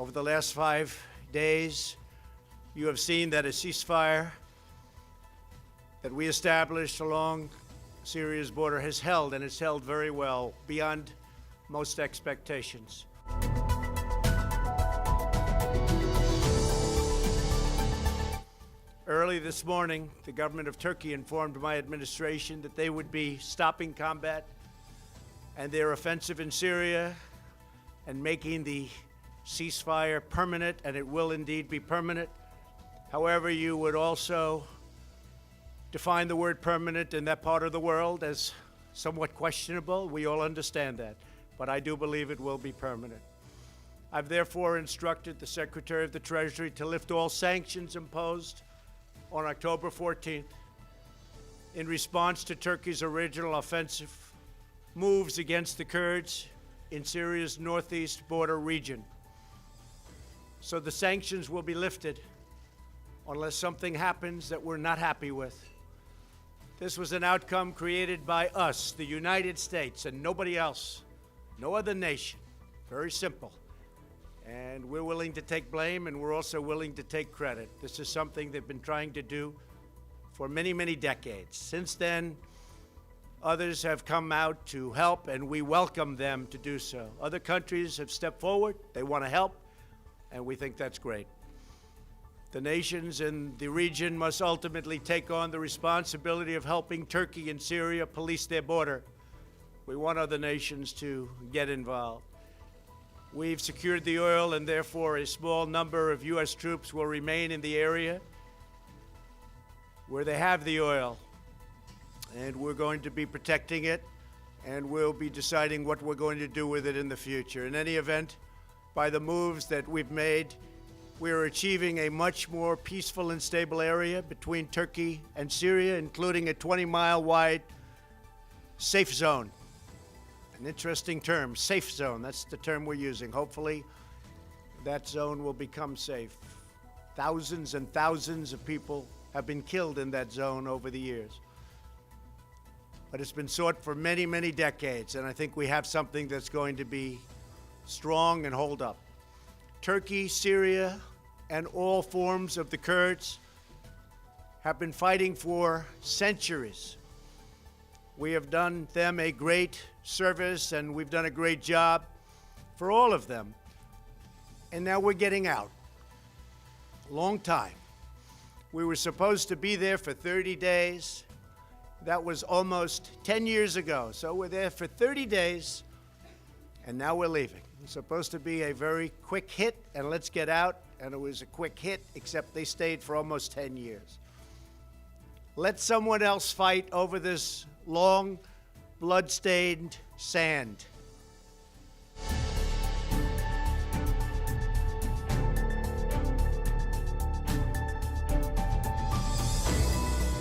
Over the last 5 days, you have seen that a ceasefire that we established along Syria's border has held, and it's held very well, beyond most expectations. Early this morning, the government of Turkey informed my administration that they would be stopping combat and their offensive in Syria and making the ceasefire permanent, and it will indeed be permanent. However, you would also define the word permanent in that part of the world as somewhat questionable. We all understand that, but I do believe it will be permanent. I've therefore instructed the Secretary of the Treasury to lift all sanctions imposed on October 14th in response to Turkey's original offensive moves against the Kurds in Syria's northeast border region. So the sanctions will be lifted unless something happens that we're not happy with. This was an outcome created by us, the United States, and nobody else, no other nation. Very simple. And we're willing to take blame, and we're also willing to take credit. This is something they've been trying to do for many, many decades. Since then, others have come out to help, and we welcome them to do so. Other countries have stepped forward. They want to help, and we think that's great. The nations in the region must ultimately take on the responsibility of helping Turkey and Syria police their border. We want other nations to get involved. We've secured the oil, and therefore a small number of U.S. troops will remain in the area where they have the oil. And we're going to be protecting it, and we'll be deciding what we're going to do with it in the future. In any event, by the moves that we've made, we're achieving a much more peaceful and stable area between Turkey and Syria, including a 20-mile wide safe zone. An interesting term, safe zone. That's the term we're using. Hopefully, that zone will become safe. Thousands and thousands of people have been killed in that zone over the years. But it's been sought for many, many decades, and I think we have something that's going to be strong and hold up. Turkey, Syria, and all forms of the Kurds have been fighting for centuries. We have done them a great service, and we've done a great job for all of them. And now we're getting out. Long time. We were supposed to be there for 30 days. That was almost 10 years ago. So we're there for 30 days, and now we're leaving. It's supposed to be a very quick hit, and let's get out. And it was a quick hit, except they stayed for almost 10 years. Let someone else fight over this long, blood-stained sand.